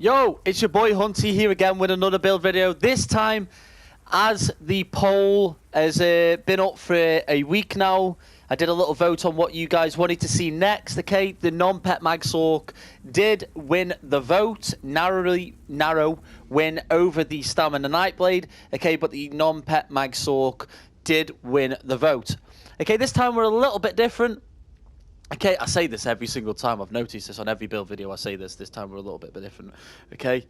Yo, it's your boy Hunty here again with another build video. This time, as the poll has been up for a week now, I did a little vote on what you guys wanted to see next, okay? The non-pet mag Sorc did win the vote, narrow win over the Stamina Nightblade, okay? But the non-pet mag Sorc did win the vote. Okay, this time we're a little bit different. Okay, I say this every single time. I've noticed this on every build video. I say this. This time we're a little bit different. Okay,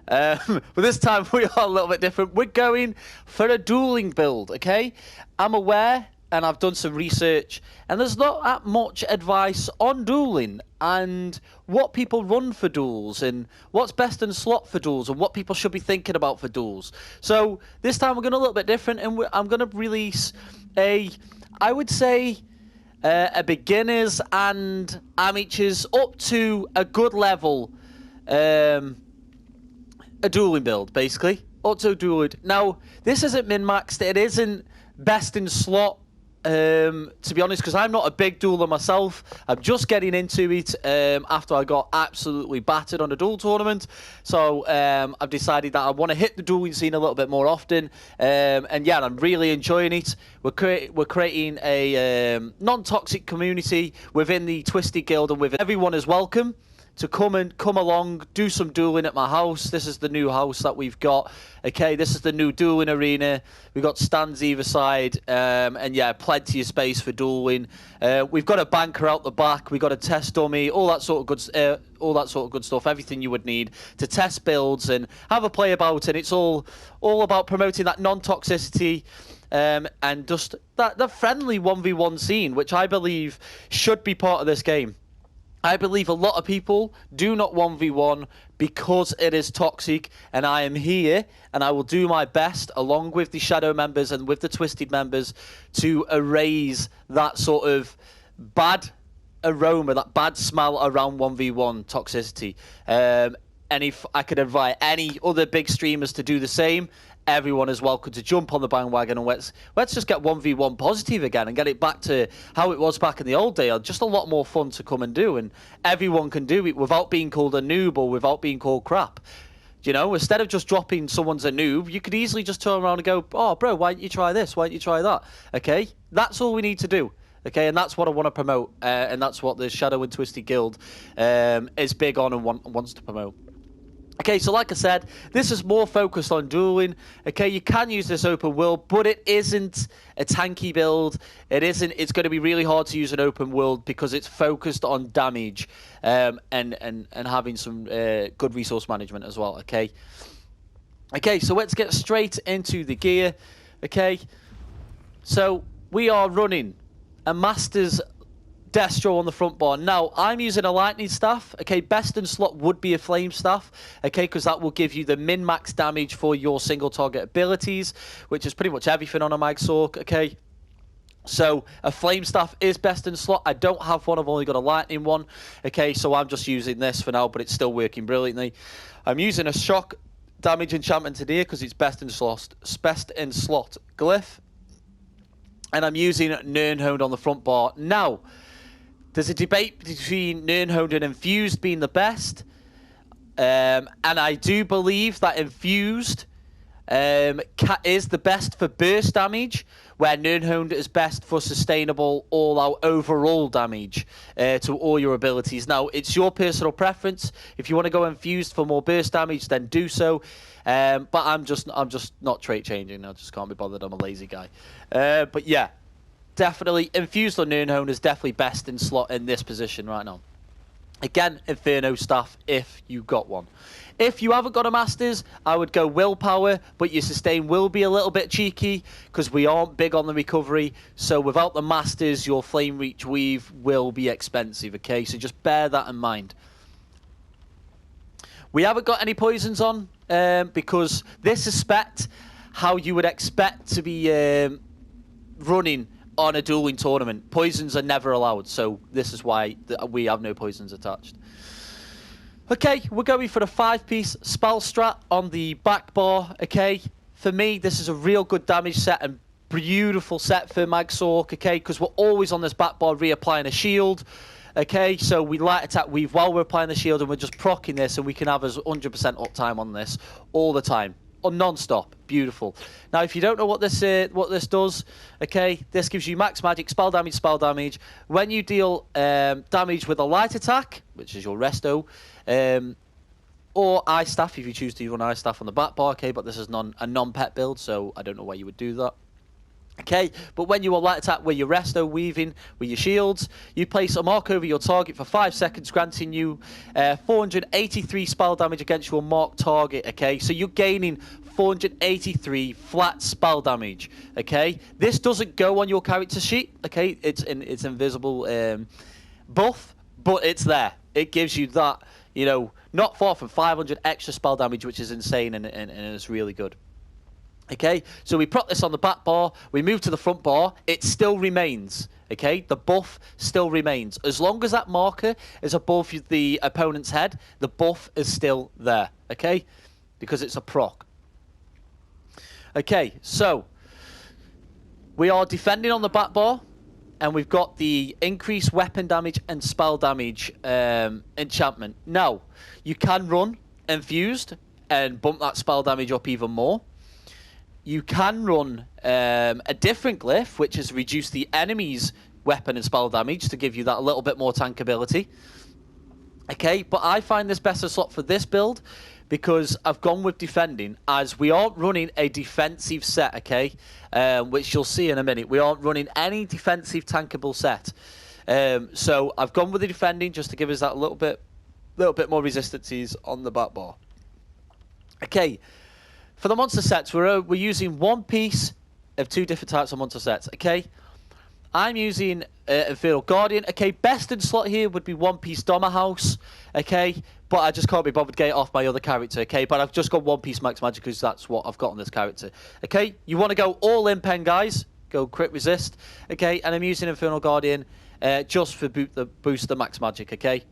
but this time we are a little bit different. We're going for a dueling build. Okay, I'm aware and I've done some research, and there's not that much advice on dueling and what people run for duels and what's best in slot for duels and what people should be thinking about for duels. So this time we're going a little bit different, and I'm going to release I would say, a beginners and amateurs up to a good level, a dueling build, basically. Up to a dueling. Now, this isn't min-maxed. It isn't best in slot, to be honest, because I'm not a big dueler myself. I'm just getting into it after I got absolutely battered on a duel tournament. So I've decided that I want to hit the dueling scene a little bit more often. And yeah, I'm really enjoying it. We're creating a non-toxic community within the Twisted Guild, and with everyone is welcome to come along, do some dueling at my house. This is the new house that we've got. Okay, this is the new dueling arena. We've got stands either side, and yeah, plenty of space for dueling. We've got a banker out the back. We've got a test dummy, all that sort of good stuff. Everything you would need to test builds and have a play about. And it's all about promoting that non-toxicity. And just that friendly 1v1 scene, which I believe should be part of this game. I believe a lot of people do not 1v1 because it is toxic, and I am here and I will do my best along with the Shadow members and with the Twisted members to erase that sort of bad aroma, that bad smell around 1v1 toxicity. And if I could invite any other big streamers to do the same, everyone is welcome to jump on the bandwagon, and let's just get 1v1 positive again and get it back to how it was back in the old days. Just a lot more fun to come and do, and everyone can do it without being called a noob or without being called crap. You know, instead of just dropping someone's a noob, you could easily just turn around and go, oh, bro, why don't you try this? Why don't you try that? Okay, that's all we need to do. Okay, and that's what I want to promote, and that's what the Shadow and Twisted Guild is big on and wants to promote. Okay, so like I said, this is more focused on dueling. Okay, you can use this open world, but it isn't a tanky build. It isn't. It's going to be really hard to use an open world because it's focused on damage and having some good resource management as well. Okay. Okay, so let's get straight into the gear. Okay, so we are running a Master's Destro on the front bar. Now, I'm using a lightning staff. Okay, best in slot would be a flame staff. Okay, because that will give you the min-max damage for your single target abilities, which is pretty much everything on a mag Sorc. Okay, so a flame staff is best in slot. I don't have one. I've only got a lightning one. Okay, so I'm just using this for now, but it's still working brilliantly. I'm using a shock damage enchantment today because it's best in slot glyph, and I'm using Nirnhound on the front bar. Now, there's a debate between Nirnhound and Infused being the best. And I do believe that Infused is the best for burst damage, where Nirnhound is best for sustainable all-out overall damage to all your abilities. Now, it's your personal preference. If you want to go Infused for more burst damage, then do so. But I'm just not trait changing. I just can't be bothered. I'm a lazy guy. But yeah. Definitely, Infused on Nirnhound is definitely best in slot in this position right now. Again, Inferno staff if you got one. If you haven't got a Masters, I would go Willpower, but your sustain will be a little bit cheeky because we aren't big on the recovery. So without the Masters, your Flame Reach Weave will be expensive, okay? So just bear that in mind. We haven't got any poisons on because this is spec how you would expect to be running on a dueling tournament. Poisons are never allowed, so this is why we have no poisons attached. Okay, we're going for the 5-piece spell strat on the back bar. Okay, for me, this is a real good damage set and beautiful set for mag Sorc. Okay, because we're always on this back bar reapplying a shield. Okay, so we light attack weave while we're applying the shield, and we're just proccing this, and we can have us 100% uptime on this all the time, or non-stop. Beautiful. Now, if you don't know what this does, okay, this gives you max magic, spell damage. When you deal damage with a light attack, which is your resto, or ice staff, if you choose to run ice staff on the back bar, okay, but this is a non-pet build, so I don't know why you would do that. Okay, but when you are light attack with your resto weaving with your shields, you place a mark over your target for 5 seconds, granting you 483 spell damage against your marked target. Okay, so you're gaining 483 flat spell damage. Okay, this doesn't go on your character sheet. Okay, it's invisible buff, but it's there. It gives you that, you know, not far from 500 extra spell damage, which is insane, and it's really good. Okay, so we proc this on the back bar, we move to the front bar, it still remains, okay? The buff still remains. As long as that marker is above the opponent's head, the buff is still there, okay? Because it's a proc. Okay, so we are defending on the back bar, and we've got the increased weapon damage and spell damage enchantment. Now, you can run Infused and bump that spell damage up even more. You can run a different glyph, which is reduce the enemy's weapon and spell damage to give you that a little bit more tankability. Okay, but I find this better slot for this build because I've gone with defending, as we aren't running a defensive set, okay? Which you'll see in a minute. We aren't running any defensive tankable set. So I've gone with the defending just to give us that little bit more resistances on the back bar. Okay. For the monster sets, we're using one piece of 2 different types of monster sets, okay? I'm using Infernal Guardian. Okay, best in slot here would be one piece Doma House, okay? But I just can't be bothered getting off my other character, okay? But I've just got one piece Max Magic because that's what I've got on this character, okay? You want to go all in pen, guys. Go crit resist, okay? And I'm using Infernal Guardian just for boost the Max Magic, okay?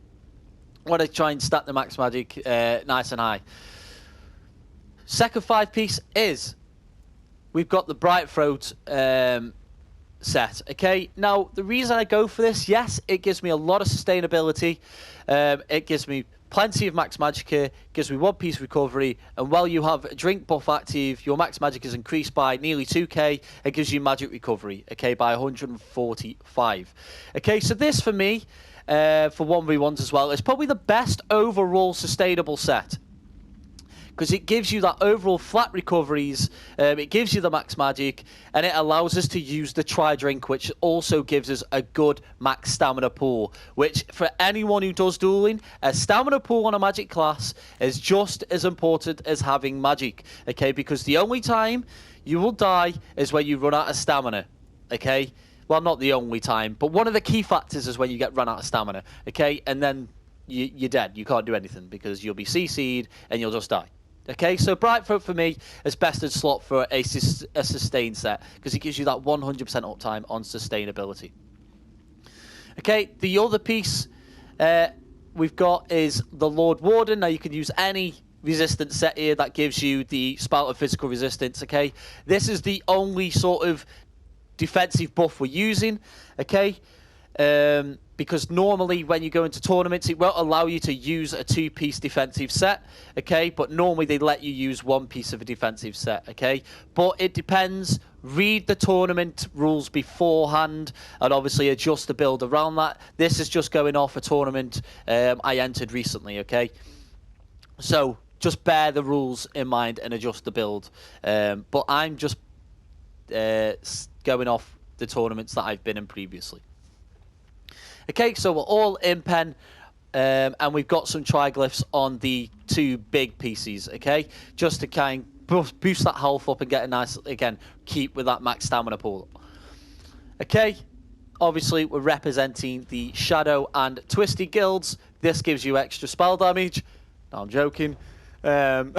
I want to try and stack the Max Magic nice and high. Second 5-piece is, we've got the Bright Throat set, okay? Now, the reason I go for this, yes, it gives me a lot of sustainability. It gives me plenty of max magic here, gives me 1 piece recovery, and while you have a drink buff active, your max magic is increased by nearly 2k. It gives you magic recovery, okay, by 145. Okay, so this for me, for 1v1s as well, is probably the best overall sustainable set, because it gives you that overall flat recoveries, it gives you the max magic, and it allows us to use the tri-drink, which also gives us a good max stamina pool, which for anyone who does dueling, a stamina pool on a magic class is just as important as having magic, okay? Because the only time you will die is when you run out of stamina, okay? Well, not the only time, but one of the key factors is when you get run out of stamina, okay? And then you're dead. You can't do anything because you'll be CC'd and you'll just die. Okay, so Bright Throat for me is best in slot for a sustain set because it gives you that 100% uptime on sustainability. Okay, the other piece we've got is the Lord Warden. Now you can use any resistance set here that gives you the spout of physical resistance. Okay, this is the only sort of defensive buff we're using. Okay. Because normally when you go into tournaments, it won't allow you to use a 2-piece defensive set, okay? But normally they let you use 1 piece of a defensive set, okay? But it depends. Read the tournament rules beforehand and obviously adjust the build around that. This is just going off a tournament I entered recently, okay? So just bear the rules in mind and adjust the build. But I'm just going off the tournaments that I've been in previously. Okay, so we're all in pen, and we've got some triglyphs on the 2 big pieces, okay? Just to kind of boost that health up and get a nice, again, keep with that max stamina pool. Okay, obviously we're representing the Shadow and Twisted guilds. This gives you extra spell damage. No, I'm joking. But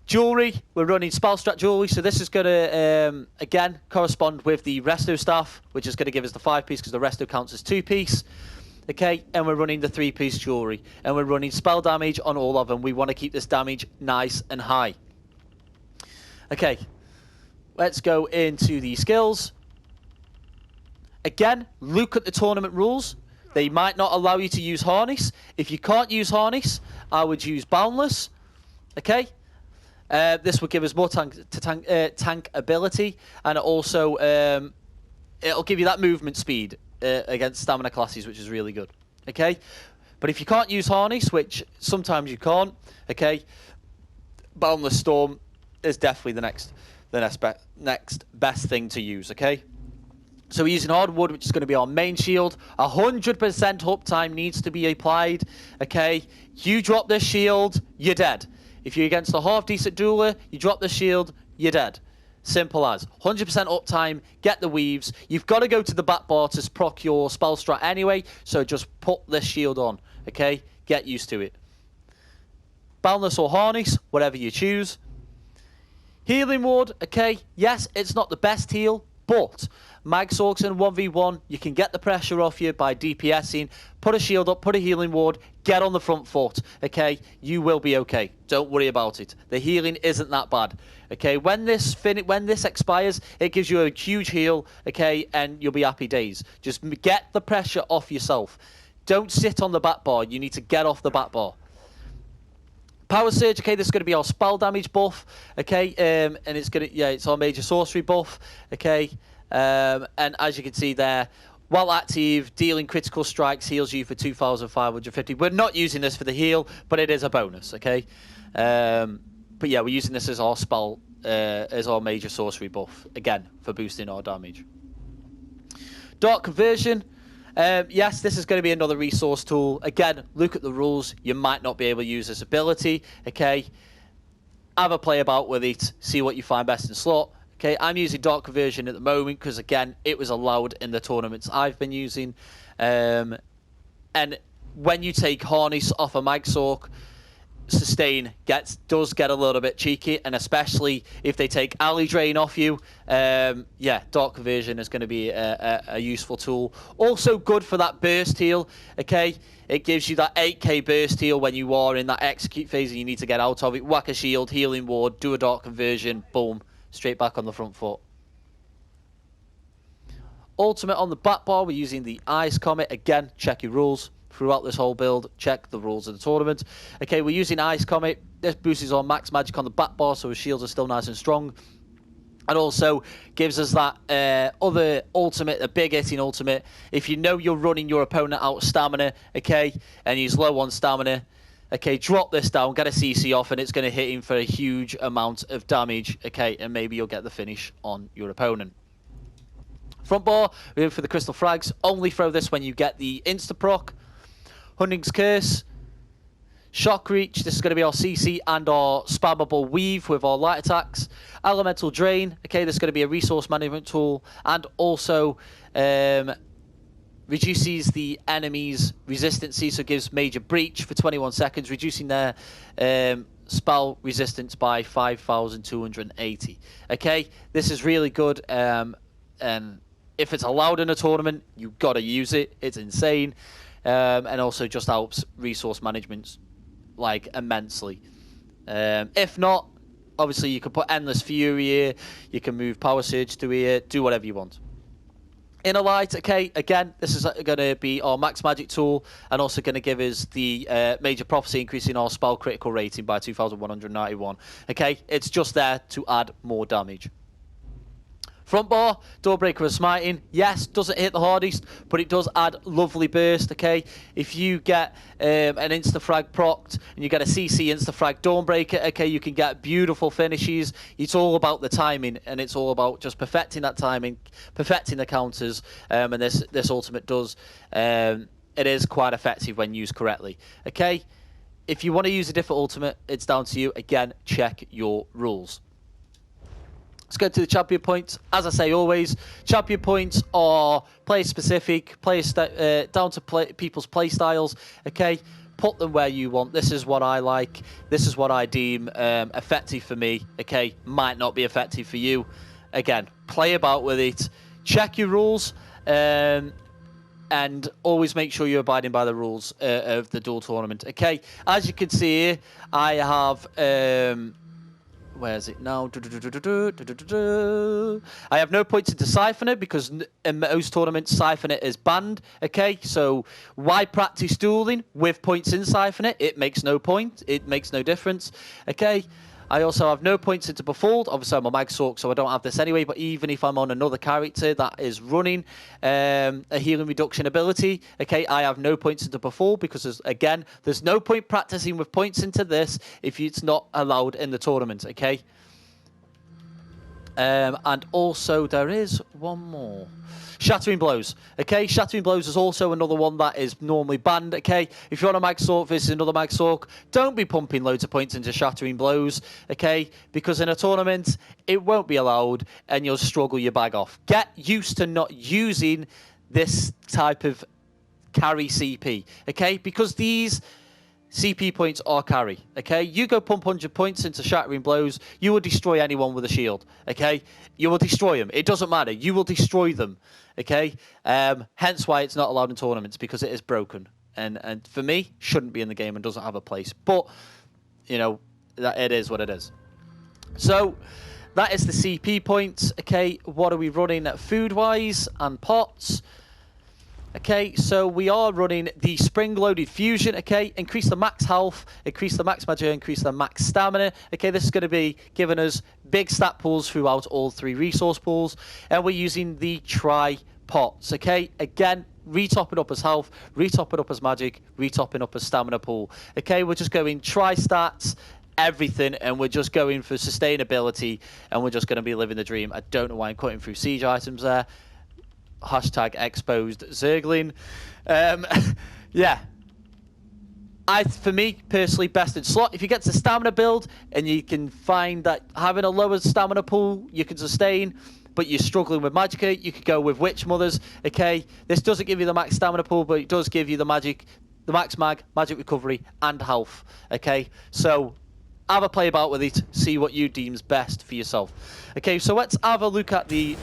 jewelry, we're running spell strat jewelry, so this is going to, again, correspond with the resto staff, which is going to give us the 5-piece because the resto counts as 2-piece. Okay, and we're running the 3-piece jewelry, and we're running spell damage on all of them. We want to keep this damage nice and high. Okay, let's go into the skills. Again, look at the tournament rules. They might not allow you to use Harness. If you can't use Harness, I would use Boundless. Okay? This would give us more tank ability, and also it'll give you that movement speed against stamina classes, which is really good. Okay? But if you can't use Harness, which sometimes you can't, okay, Boundless Storm is definitely the next best thing to use, okay? So we're using Hardwood, which is going to be our main shield. 100% uptime needs to be applied, okay? You drop this shield, you're dead. If you're against a half-decent dueler, you drop the shield, you're dead. Simple as. 100% uptime, get the weaves. You've got to go to the back bar to proc your spell strat anyway, so just put this shield on, okay? Get used to it. Boundless or Harness, whatever you choose. Healing Ward, okay? Yes, it's not the best heal, but Mag Sorcs in 1v1, you can get the pressure off you by DPSing, put a shield up, put a healing ward, get on the front foot, okay? You will be okay. Don't worry about it. The healing isn't that bad, okay? When this expires, it gives you a huge heal, okay? And you'll be happy days. Just get the pressure off yourself. Don't sit on the back bar. You need to get off the back bar. Power Surge, okay, this is going to be our spell damage buff, okay? And it's going to, yeah, it's our major sorcery buff, okay? And as you can see there, while active, dealing critical strikes heals you for 2,550. We're not using this for the heal, but it is a bonus, okay? But yeah, we're using this as our spell, as our major sorcery buff, again, for boosting our damage. Dark Conversion. Yes, this is going to be another resource tool. Again, look at the rules. You might not be able to use this ability, okay? Have a play about with it. See what you find best in slot. Okay, I'm using Dark Conversion at the moment because, again, it was allowed in the tournaments I've been using. And when you take Harness off a Mag Sorc, Sustain does get a little bit cheeky, and especially if they take Alley Drain off you, yeah, Dark Conversion is going to be a useful tool. Also good for that burst heal, okay? It gives you that 8k burst heal when you are in that execute phase and you need to get out of it. Whack a shield, healing ward, do a Dark Conversion, boom. Straight back on the front foot. Ultimate on the back bar, we're using the Ice Comet. Again, check your rules. Throughout this whole build, check the rules of the tournament. Okay, we're using Ice Comet. This boosts our max magic on the back bar, so our shields are still nice and strong. And also gives us that other ultimate, the big hitting ultimate. If you know you're running your opponent out of stamina, okay, and he's low on stamina, okay, drop this down, get a CC off, and it's going to hit him for a huge amount of damage, okay, and maybe you'll get the finish on your opponent. Front bar, we're in for the Crystal Frags. Only throw this when you get the insta-proc. Hunting's Curse. Shock Reach, this is going to be our CC and our spammable Weave with our light attacks. Elemental Drain, okay, this is going to be a resource management tool, and also reduces the enemy's resistance, so gives major breach for 21 seconds, reducing their spell resistance by 5,280. Okay, this is really good, and if it's allowed in a tournament, you've got to use it. It's insane, and also just helps resource management like immensely. If not, obviously you can put Endless Fury here, you can move Power Surge to here, do whatever you want. Inner Light, okay, again, this is going to be our max magic tool, and also going to give us the major prophecy, increasing our spell critical rating by 2,191. Okay, it's just there to add more damage. Front bar, Doorbreaker and Smiting. Yes, doesn't hit the hardest, but it does add lovely burst, okay? If you get an insta-frag procced and you get a CC insta-frag Dawnbreaker, okay, you can get beautiful finishes. It's all about the timing, and it's all about just perfecting that timing, perfecting the counters, and this ultimate does. It is quite effective when used correctly, okay? If you want to use a different ultimate, it's down to you. Again, check your rules. Let's go to the champion points. As I say always, champion points are player-specific, down to people's play styles. Okay, put them where you want. This is what I like. This is what I deem effective for me. Okay, might not be effective for you. Again, play about with it. Check your rules, and always make sure you're abiding by the rules of the duel tournament. Okay, as you can see here, I have. Where is it now? I have no points into Siphoner because in most tournaments Siphoner is banned. Okay, so why practice dueling with points in Siphoner? It makes no point. It makes no difference. Okay. I also have no points into Befooled. Obviously, I'm a Mag Sorc, so I don't have this anyway. But even if I'm on another character that is running a healing reduction ability, okay, I have no points into Befooled because, again, there's no point practicing with points into this if it's not allowed in the tournament, okay? And also, there is one more. Shattering Blows. Okay, Shattering Blows is also another one that is normally banned. Okay, if you're on a Mag Sorc versus another Mag Sorc, don't be pumping loads of points into Shattering Blows. Okay, because in a tournament, it won't be allowed and you'll struggle your bag off. Get used to not using this type of carry CP. Okay, because these CP points are carry, okay? You go pump 100 points into Shattering Blows, you will destroy anyone with a shield, okay? You will destroy them. It doesn't matter. You will destroy them, okay? Hence why it's not allowed in tournaments, because it is broken. And for me, shouldn't be in the game and doesn't have a place. But, you know, it is what it is. So, that is the CP points, okay? What are we running food-wise and pots? Okay, so we are running the spring-loaded fusion, okay? Increase the max health, increase the max magic, increase the max stamina. Okay, this is going to be giving us big stat pools throughout all 3 resource pools. And we're using the tri-pots, okay? Again, retopping up as health, retopping up as magic, retopping up as stamina pool. Okay, we're just going tri-stats, everything, and we're just going for sustainability, and we're just going to be living the dream. I don't know why I'm cutting through siege items there. Hashtag exposed Zergling. Yeah. For me, personally, best in slot. If you get to stamina build and you can find that having a lower stamina pool, you can sustain, but you're struggling with Magicka, you could go with Witch Mothers. Okay, this doesn't give you the max stamina pool, but it does give you the max magic recovery, and health. Okay, so have a play about with it, see what you deem's best for yourself. Okay, so let's have a look at the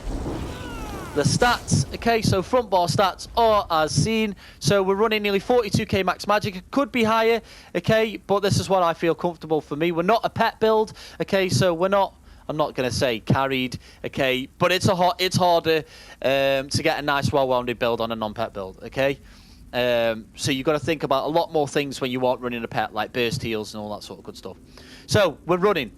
stats. Okay, so front bar stats are as seen. So we're running nearly 42k max magic. It could be higher, okay, but this is what I feel comfortable for me. We're not a pet build, okay, so we're not, I'm not going to say carried, okay, but it's harder to get a nice well-rounded build on a non-pet build, okay? So you've got to think about a lot more things when you aren't running a pet, like burst heals and all that sort of good stuff. So we're running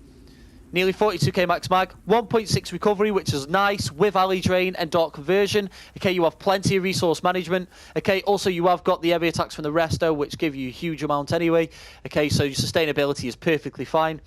nearly 42k max mag, 1.6 recovery, which is nice, with alley drain and dark conversion. Okay, you have plenty of resource management. Okay, also you have got the heavy attacks from the resto, which give you a huge amount anyway. Okay, so your sustainability is perfectly fine.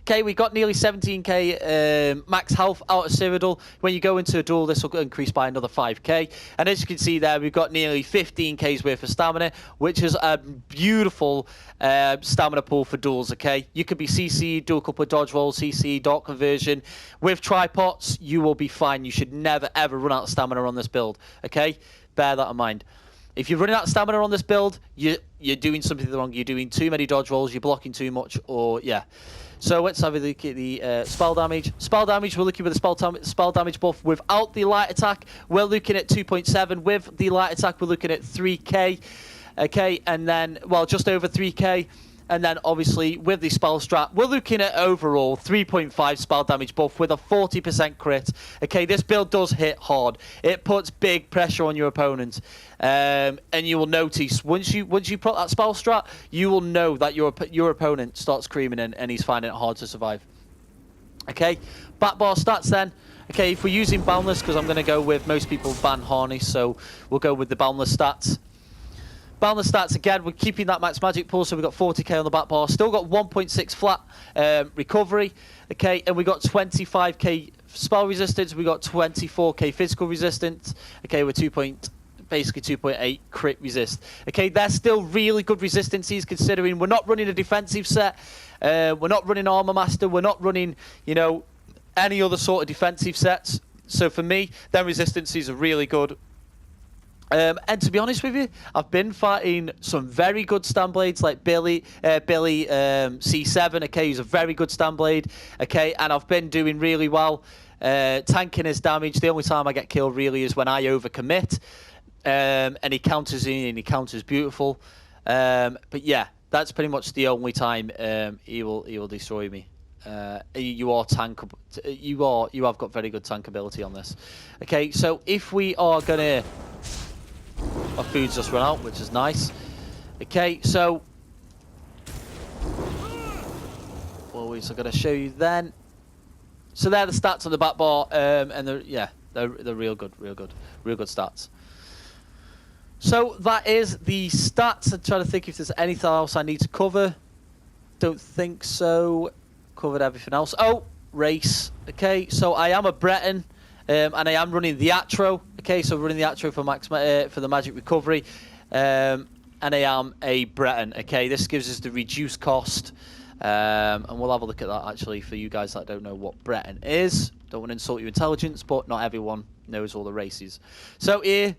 Okay, we got nearly 17k max health out of Cyrodiil. When you go into a duel, this will increase by another 5k. And as you can see there, we've got nearly 15k's worth of stamina, which is a beautiful stamina pool for duels, okay? You could be CC, do a couple of dodge rolls, CC, dark conversion. With tripods, you will be fine. You should never, ever run out of stamina on this build, okay? Bear that in mind. If you're running out of stamina on this build, you're doing something wrong. You're doing too many dodge rolls, you're blocking too much, or yeah. So let's have a look at the spell damage. Spell damage, we're looking with the spell damage buff without the light attack. We're looking at 2.7. With the light attack, we're looking at 3k. Okay, and then, well, just over 3k. And then, obviously, with the spell strat, we're looking at overall 3.5 spell damage buff with a 40% crit. Okay, this build does hit hard. It puts big pressure on your opponent. And you will notice, once you put that spell strat, you will know that your opponent starts screaming and he's finding it hard to survive. Okay, back bar stats then. Okay, if we're using Boundless, because I'm going to go with most people ban Harness, so we'll go with the Boundless stats. Boundless stats, again, we're keeping that max magic pool, so we've got 40k on the back bar. Still got 1.6 flat recovery, okay, and we got 25k spell resistance. We got 24k physical resistance, okay, we're basically 2.8 crit resist. Okay, they're still really good resistances, considering we're not running a defensive set, we're not running Armor Master, we're not running, you know, any other sort of defensive sets. So for me, their resistances are really good. And to be honest with you, I've been fighting some very good Stanblades like Billy C7, okay, he's a very good Stanblade, okay, and I've been doing really well, tanking his damage. The only time I get killed really is when I overcommit, and he counters in and he counters beautiful. But yeah, that's pretty much the only time he will destroy me. you are tank. You have got very good tank ability on this. Okay, so if we are gonna, our food's just run out, which is nice. Okay, so always I'm gonna show you then. So they're the stats on the back bar, and they're real good stats. So that is the stats. I'm trying to think if there's anything else I need to cover. Don't think so. Covered everything else. Oh, race. Okay, so I am a Breton, and I am running the Atro. Okay, so running the Atro for the magic recovery, and I am a Breton. Okay, this gives us the reduced cost, and we'll have a look at that actually for you guys that don't know what Breton is. Don't want to insult your intelligence, but not everyone knows all the races. So here,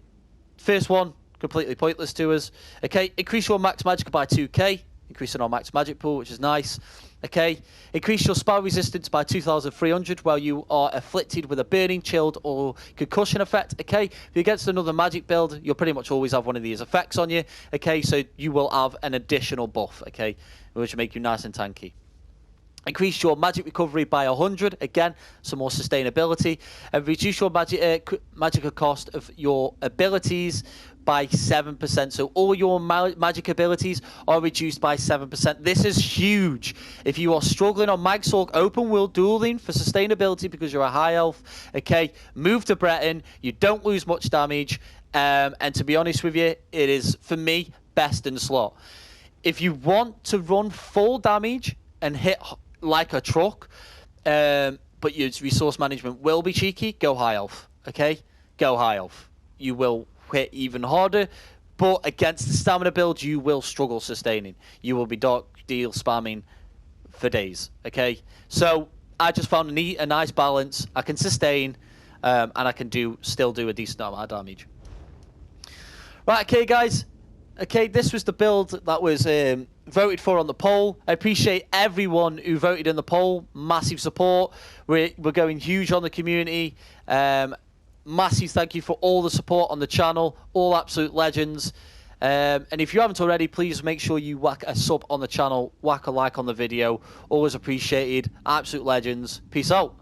first one, completely pointless to us. Okay, increase your max magic by 2k, increasing our max magic pool, which is nice. Okay, increase your spell resistance by 2,300 while you are afflicted with a burning, chilled, or concussion effect. Okay, if you're against another magic build, you'll pretty much always have one of these effects on you. Okay, so you will have an additional buff. Okay, which will make you nice and tanky. Increase your magic recovery by 100. Again, some more sustainability. And reduce your magic cost of your abilities by 7%. So all your magic abilities are reduced by 7%. This is huge. If you are struggling on Mag Sorc open world dueling for sustainability because you're a high elf, okay, move to Breton. You don't lose much damage. And to be honest with you, it is, for me, best in slot. If you want to run full damage and hit like a truck, but your resource management will be cheeky, go high elf, okay? Go high elf. You will hit even harder, but against the stamina build, you will struggle sustaining. You will be dark deal spamming for days, okay? So I just found a nice balance. I can sustain, and I can still do a decent amount of damage. Right, okay, guys. Okay, this was the build that was voted for on the poll. I appreciate everyone who voted in the poll. Massive support. We're going huge on the community. Massive thank you for all the support on the channel. All absolute legends. And if you haven't already, please make sure you whack a sub on the channel. Whack a like on the video. Always appreciated. Absolute legends. Peace out.